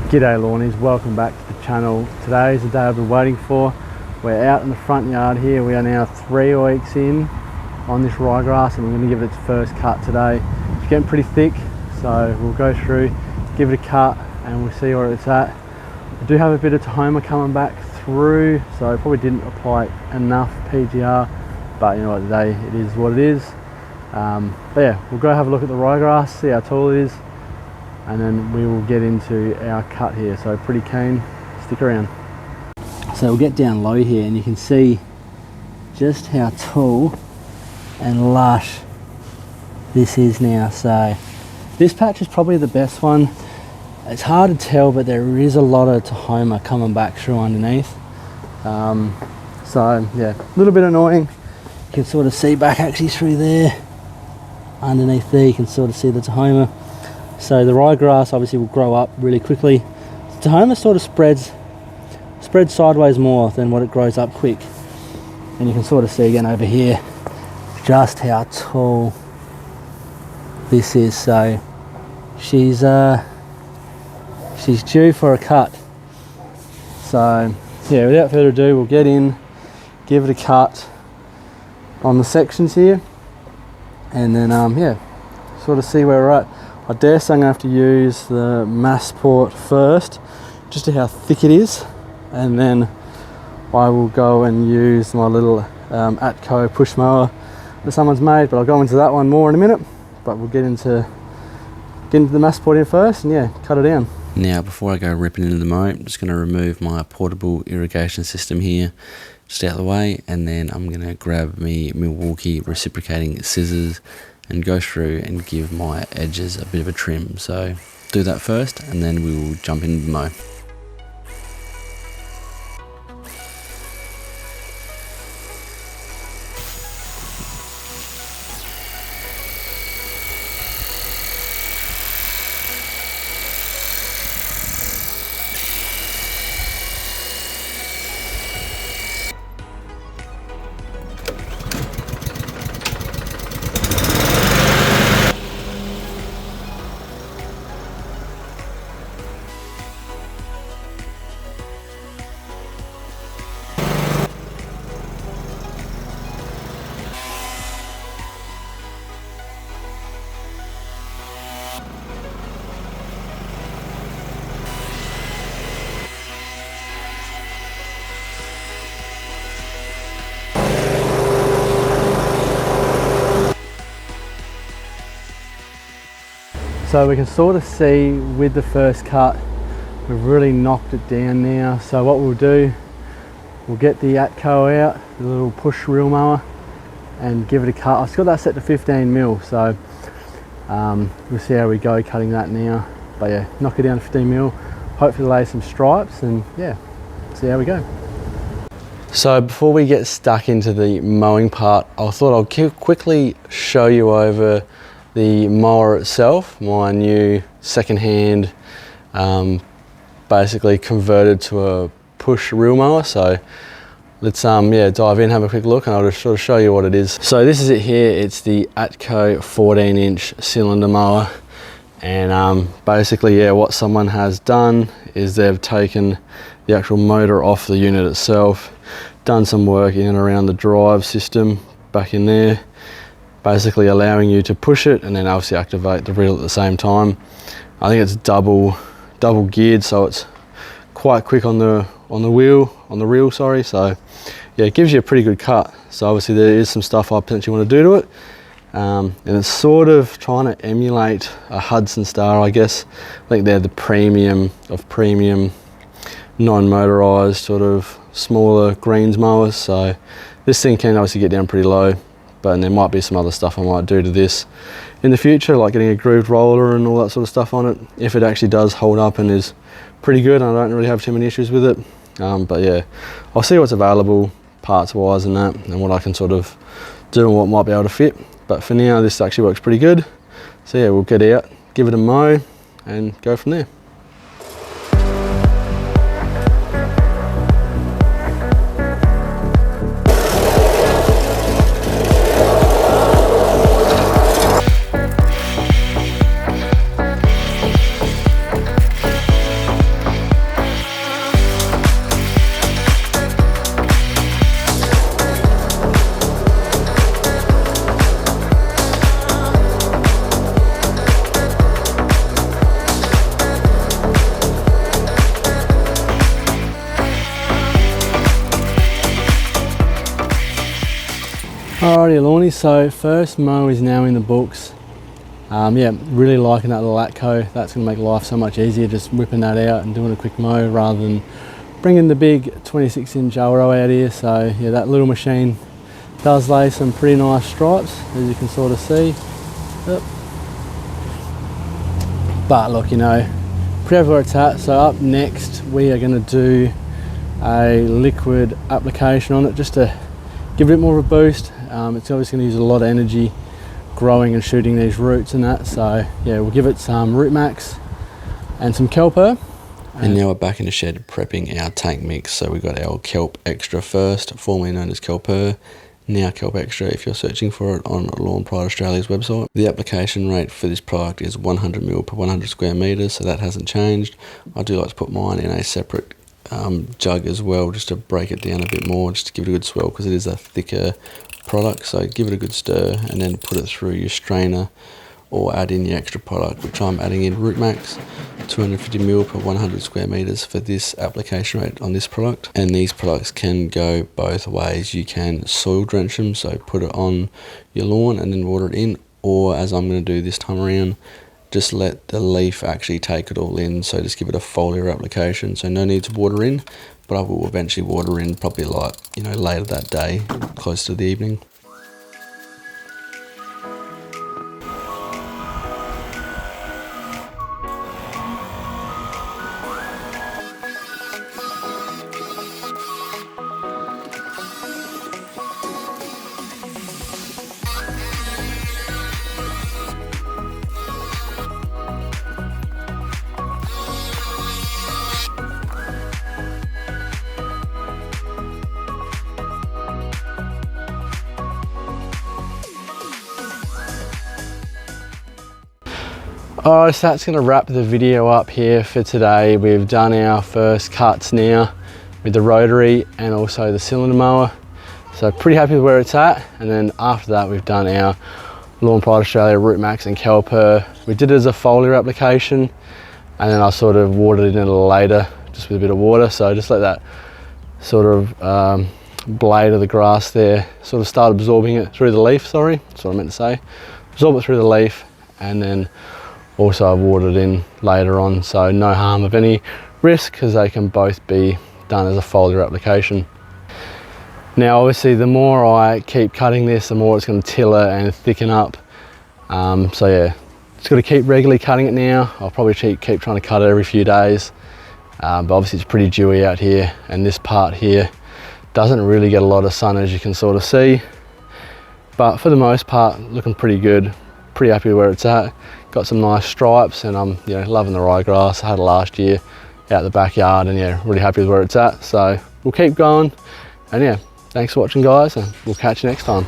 G'day Lawnies, welcome back to the channel. Today is the day I've been waiting for. We're out in the front yard here. We are now 3 weeks in on this ryegrass and we're going to give it its first cut today. It's getting pretty thick, so we'll go through, give it a cut and we'll see where it's at. I do have a bit of Tahoma coming back through, so I probably didn't apply enough PGR, but you know what, today it is what it is. But yeah, we'll go have a look at the ryegrass, see how tall it is, and then we will get into our cut here. So pretty keen, stick around. So we'll get down low here and you can see just how tall and lush this is now. So this patch is probably the best one. It's hard to tell, but there is a lot of Tahoma coming back through underneath. So yeah, a little bit annoying. You can sort of see back actually through there. Underneath there you can sort of see the Tahoma. So the ryegrass obviously will grow up really quickly. The Tahoma sort of spreads sideways more than what it grows up quick. And you can sort of see again over here just how tall this is. So she's due for a cut. So yeah, without further ado, we'll get in, give it a cut on the sections here, and then yeah, sort of see where we're at. I dare say I'm going to have to use the Masport first, just to how thick it is, and then I will go and use my little ATCO push mower that someone's made, but I'll go into that one more in a minute. But we'll get into the Masport in first, and yeah, cut it down. Now, before I go ripping into the mow, I'm just going to remove my portable irrigation system here, just out of the way, and then I'm going to grab me Milwaukee reciprocating scissors and go through and give my edges a bit of a trim. So do that first and then we will jump into the mow. So we can sort of see with the first cut, we've really knocked it down now. So what we'll do, we'll get the ATCO out, the little push reel mower, and give it a cut. I've got that set to 15 mil, so we'll see how we go cutting that now. But yeah, knock it down to 15 mil, hopefully lay some stripes, and yeah, see how we go. So before we get stuck into the mowing part, I thought I'll quickly show you over the mower itself, my new second-hand, basically converted to a push reel mower. So let's yeah, dive in, have a quick look, and I'll just sort of show you what it is. So this is it here. It's the ATCO 14-inch cylinder mower, and basically, yeah, what someone has done is they've taken the actual motor off the unit itself, done some work in and around the drive system back in there, basically allowing you to push it and then obviously activate the reel at the same time. I think it's double geared, so it's quite quick on the reel, sorry. So yeah, it gives you a pretty good cut. So obviously there is some stuff I potentially want to do to it, and it's sort of trying to emulate a Hudson Star, I guess. I think they're the premium of premium non-motorized sort of smaller greens mowers. So this thing can obviously get down pretty low, and there might be some other stuff I might do to this in the future, like getting a grooved roller and all that sort of stuff on it, if it actually does hold up and is pretty good. I don't really have too many issues with it, but yeah, I'll see what's available parts wise and that, and what I can sort of do and what might be able to fit. But for now, this actually works pretty good. So yeah, we'll get out, give it a mow and go from there. Alrighty Lawny, so first mow is now in the books. Yeah, really liking that little ATCO. That's going to make life so much easier, just whipping that out and doing a quick mow rather than bringing the big 26-inch Alro out here. So yeah, that little machine does lay some pretty nice stripes, as you can sort of see. Yep. But look, you know, pretty happy where it's at. So up next we are going to do a liquid application on it just to give it a bit more of a boost. It's obviously going to use a lot of energy growing and shooting these roots and that, so yeah, we'll give it some Rootmaxx and some Kelpxtra. And now we're back in the shed prepping our tank mix. So we've got our Kelpxtra First, formerly known as Kelpxtra, now Kelpxtra if you're searching for it on LawnPride Australia's website. The application rate for this product is 100 ml per 100 square metres, so that hasn't changed. I do like to put mine in a separate jug as well, just to break it down a bit more, just to give it a good swell, because it is a thicker product. So give it a good stir and then put it through your strainer or add in your extra product, which I'm adding in Rootmaxx, 250 ml per 100 square metres for this application rate on this product. And these products can go both ways. You can soil drench them, so put it on your lawn and then water it in, or as I'm going to do this time around, just let the leaf actually take it all in. So just give it a foliar application, so no need to water in, but I will eventually water in probably like, you know, later that day, close to the evening. Alright, so that's going to wrap the video up here for today. We've done our first cuts now with the rotary and also the cylinder mower. So pretty happy with where it's at. And then after that we've done our LawnPride Australia Rootmaxx and Kelpxtra. We did it as a foliar application, and then I sort of watered it in a little later just with a bit of water. So just let that sort of blade of the grass there sort of start absorbing it through the leaf, sorry, that's what I meant to say. Absorb it through the leaf, and then also I've watered in later on, so no harm of any risk, because they can both be done as a foliar application. Now obviously the more I keep cutting this, the more it's going to tiller and thicken up. So yeah, just got to keep regularly cutting it now. I'll probably keep trying to cut it every few days. But obviously it's pretty dewy out here, and this part here doesn't really get a lot of sun, as you can sort of see. But for the most part, looking pretty good. Pretty happy with where it's at. Got some nice stripes, and I'm loving the ryegrass. I had it last year out the backyard, and yeah, really happy with where it's at. So we'll keep going, and yeah, thanks for watching guys, and we'll catch you next time.